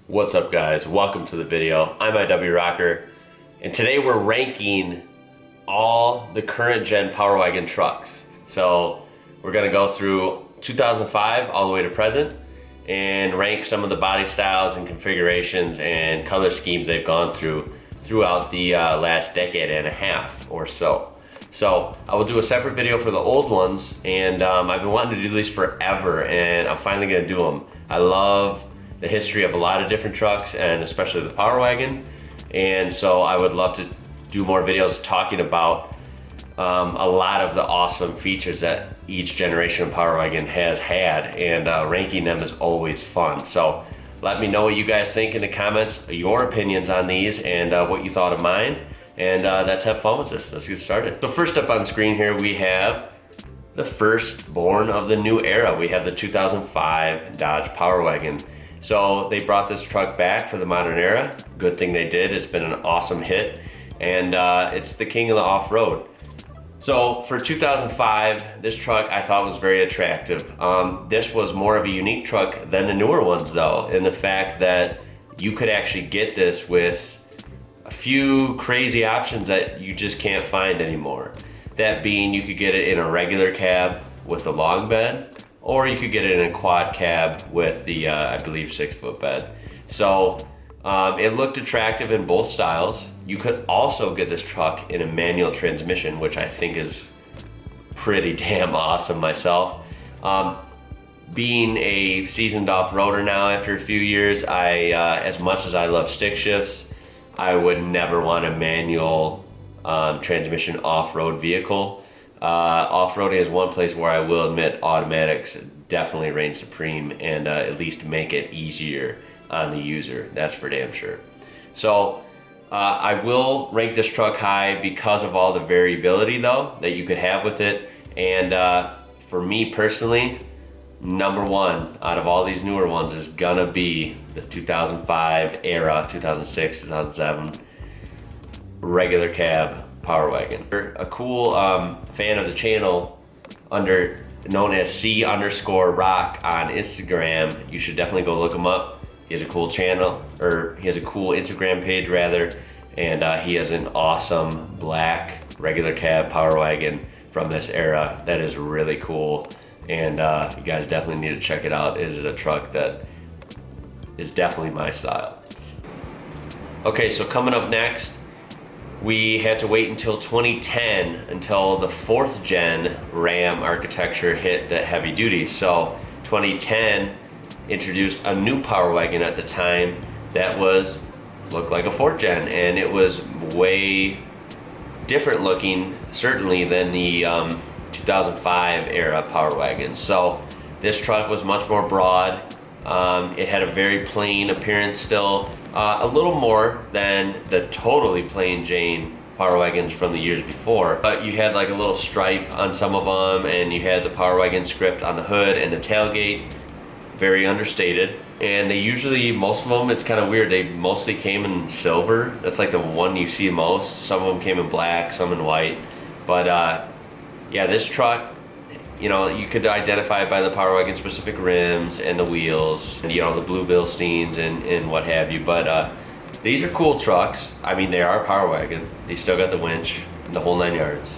What's up, guys? Welcome to the video. I'm IWrocker, and today we're ranking all the current gen Power Wagon trucks. So we're gonna go through 2005 all the way to present and rank some of the body styles and configurations and color schemes they've gone through throughout the last decade and a half or so. So I will do a separate video for the old ones, and I've been wanting to do these forever, and I'm finally gonna do them. I love the history of a lot of different trucks, and especially the Power Wagon, and so I would love to do more videos talking about a lot of the awesome features that each generation of Power Wagon has had, and ranking them is always fun. So let me know what you guys think in the comments, your opinions on these, and what you thought of mine, and let's have fun with this. Let's get started. So first up on screen here we have the firstborn of the new era. We have the 2005 Dodge Power Wagon. So they brought this truck back for the modern era. Good thing they did. It's been an awesome hit, and it's the king of the off-road. So for 2005, this truck I thought was very attractive. This was more of a unique truck than the newer ones though, in the fact that you could actually get this with a few crazy options that you just can't find anymore. That being, you could get it in a regular cab with a long bed, or you could get it in a quad cab with the, I believe, 6-foot bed. So it looked attractive in both styles. You could also get this truck in a manual transmission, which I think is pretty damn awesome myself. Being a seasoned off-roader now after a few years, as much as I love stick shifts, I would never want a manual transmission off-road vehicle. Off-roading is one place where I will admit automatics definitely reign supreme, and at least make it easier on the user. That's for damn sure. So I will rank this truck high because of all the variability though that you could have with it, and for me personally, number one out of all these newer ones is gonna be the 2005 era, 2006, 2007 regular cab Power Wagon. A cool fan of the channel known as C_rock on Instagram. You should definitely go look him up. He has a cool channel, or he has a cool Instagram page rather, and he has an awesome black regular cab Power Wagon from this era that is really cool, and you guys definitely need to check it out. It is a truck that is definitely my style. Okay, so coming up next, we had to wait until 2010 until the 4th gen Ram architecture hit the heavy duty. So 2010 introduced a new Power Wagon at the time that looked like a 4th gen, and it was way different looking certainly than the 2005 era Power Wagon. So this truck was much more broad. It had a very plain appearance still, a little more than the totally plain Jane Power Wagons from the years before. But you had like a little stripe on some of them, and you had the Power Wagon script on the hood and the tailgate, very understated. And they usually, most of them, it's kind of weird, they mostly came in silver. That's like the one you see most. Some of them came in black, some in white. But yeah, this truck, you know, you could identify it by the Power Wagon specific rims and the wheels, and you know, the blue Bilsteins and what have you. But these are cool trucks. I mean, they are a Power Wagon. They still got the winch and the whole 9 yards.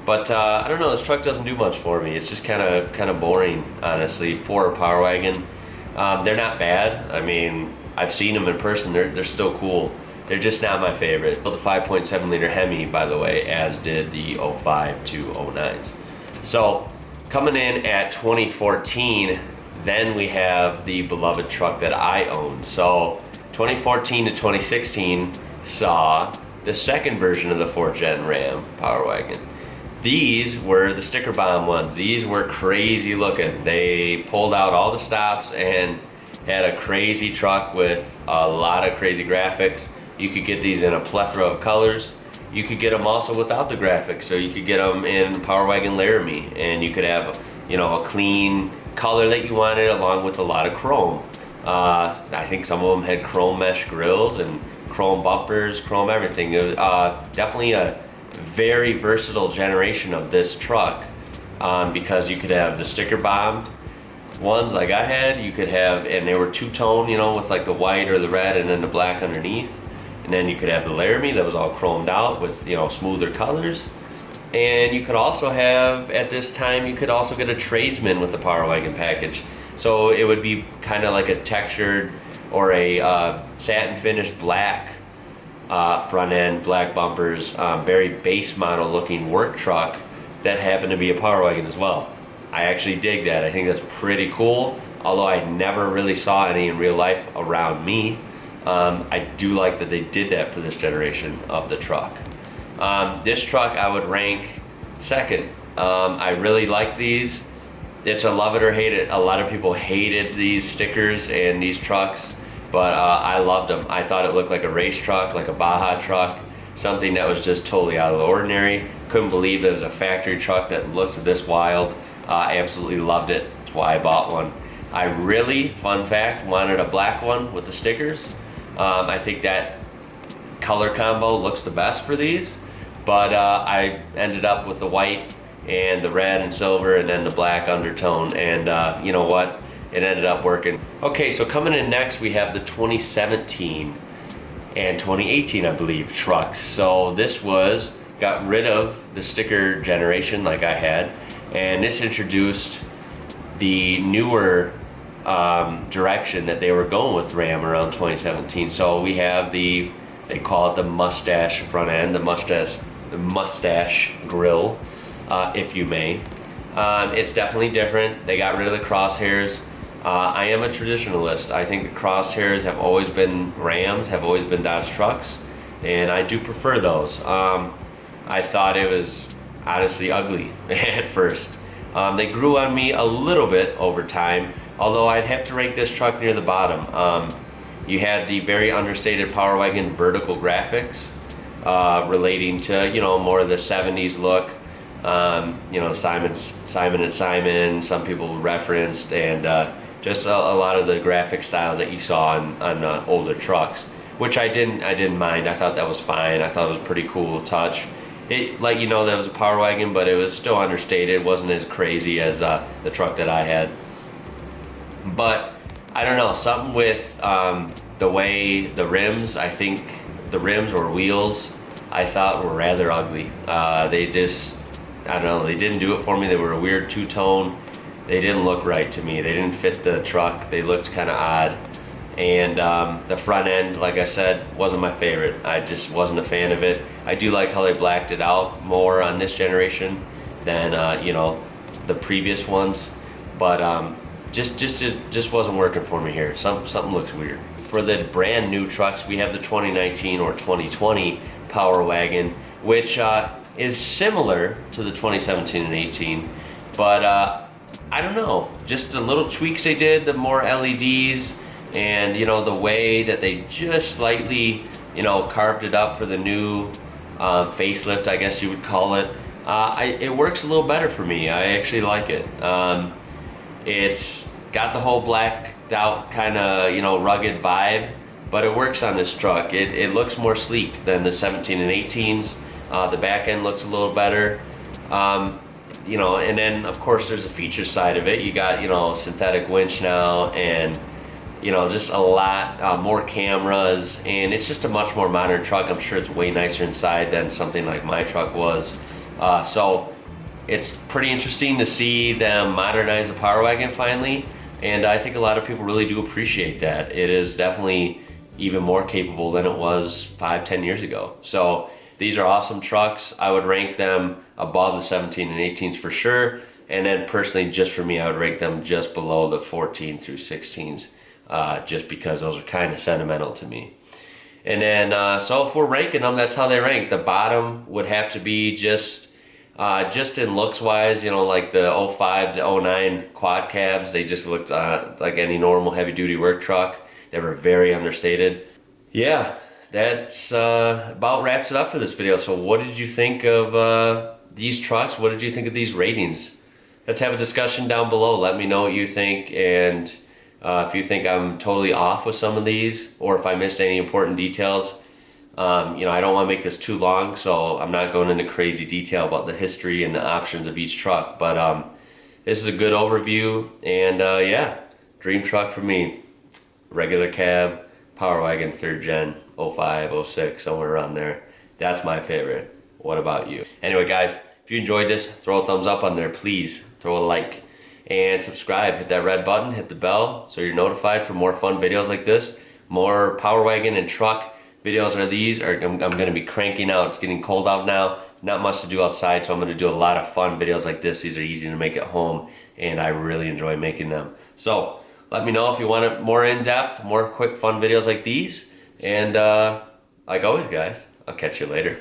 But I don't know, this truck doesn't do much for me. It's just kind of boring, honestly, for a Power Wagon. They're not bad. I mean, I've seen them in person. They're still cool. They're just not my favorite. The 5.7 liter Hemi, by the way, as did the 05 to 09s. So coming in at 2014, then we have the beloved truck that I own. So 2014 to 2016 saw the second version of the 4th gen Ram Power Wagon. These were the sticker bomb ones. These were crazy looking. They pulled out all the stops and had a crazy truck with a lot of crazy graphics. You could get these in a plethora of colors. You could get them also without the graphics, so you could get them in Power Wagon Laramie, and you could have, you know, a clean color that you wanted along with a lot of chrome. I think some of them had chrome mesh grills and chrome bumpers, chrome everything. It was definitely a very versatile generation of this truck, because you could have the sticker bombed, ones like I had, you could have, and they were two-tone, you know, with like the white or the red and then the black underneath. And then you could have the Laramie that was all chromed out with, you know, smoother colors. And you could also have, at this time, you could also get a tradesman with the Power Wagon package. So it would be kind of like a textured or a satin finished black front end, black bumpers, very base model looking work truck that happened to be a Power Wagon as well. I actually dig that. I think that's pretty cool, although I never really saw any in real life around me. I do like that they did that for this generation of the truck. This truck I would rank second. I really like these. It's a love it or hate it. A lot of people hated these stickers and these trucks, but I loved them. I thought it looked like a race truck, like a Baja truck, something that was just totally out of the ordinary. Couldn't believe there was a factory truck that looked this wild. I absolutely loved it. That's why I bought one. I really, fun fact, wanted a black one with the stickers. I think that color combo looks the best for these, but I ended up with the white and the red and silver and then the black undertone, and you know what? It ended up working. Okay, so coming in next we have the 2017 and 2018, I believe, trucks. So this got rid of the sticker generation like I had, and this introduced the newer direction that they were going with Ram around 2017. So we have they call it the mustache front end, the mustache grill, if you may. It's definitely different. They got rid of the crosshairs. I am a traditionalist. I think the crosshairs have always been Rams, have always been Dodge trucks, and I do prefer those. I thought it was honestly ugly at first. They grew on me a little bit over time, although I'd have to rank this truck near the bottom. You had the very understated Power Wagon vertical graphics relating to, you know, more of the 70s look. You know, Simon and Simon, some people referenced, and just a lot of the graphic styles that you saw on older trucks, which I didn't mind. I thought that was fine. I thought it was a pretty cool touch. It let you know that it was a Power Wagon, but it was still understated. It wasn't as crazy as the truck that I had. But I don't know, something with the way the rims, I think the rims or wheels, I thought were rather ugly. They just, I don't know, they didn't do it for me. They were a weird two-tone. They didn't look right to me. They didn't fit the truck. They looked kind of odd. And the front end, like I said, wasn't my favorite. I just wasn't a fan of it. I do like how they blacked it out more on this generation than you know, the previous ones, but just wasn't working for me here. Something looks weird. For the brand new trucks, we have the 2019 or 2020 Power Wagon, which is similar to the 2017 and 18, but I don't know, just the little tweaks they did, the more LEDs, and you know, the way that they just slightly, you know, carved it up for the new facelift, I guess you would call it. It works a little better for me. I actually like it. It's got the whole blacked out kind of, you know, rugged vibe, but it works on this truck. It looks more sleek than the 17 and 18s. The back end looks a little better. You know, and then of course there's a feature side of it. You got, you know, synthetic winch now, and you know, just a lot more cameras, and it's just a much more modern truck. I'm sure it's way nicer inside than something like my truck was. So it's pretty interesting to see them modernize the Power Wagon finally, and I think a lot of people really do appreciate that. It is definitely even more capable than it was 5-10 years ago. So these are awesome trucks. I would rank them above the 17 and 18s for sure, and then personally, just for me, I would rank them just below the 14 through 16s. Just because those are kind of sentimental to me. And then, so if we're ranking them, that's how they rank. The bottom would have to be just in looks wise, you know, like the 05 to 09 quad cabs. They just looked like any normal heavy duty work truck. They were very understated. Yeah, that's about wraps it up for this video. So what did you think of these trucks? What did you think of these ratings? Let's have a discussion down below. Let me know what you think, and if you think I'm totally off with some of these, or if I missed any important details. You know, I don't want to make this too long, so I'm not going into crazy detail about the history and the options of each truck, but this is a good overview, and yeah, dream truck for me. Regular cab, Power Wagon 3rd gen, 05, 06, somewhere around there. That's my favorite. What about you? Anyway guys, if you enjoyed this, throw a thumbs up on there, please. Throw a like. And subscribe, hit that red button, hit the bell, so you're notified for more fun videos like this. More Power Wagon and truck videos are these. I'm gonna be cranking out. It's getting cold out now. Not much to do outside, so I'm gonna do a lot of fun videos like this. These are easy to make at home, and I really enjoy making them. So let me know if you want it more in-depth, more quick fun videos like these. And like always guys, I'll catch you later.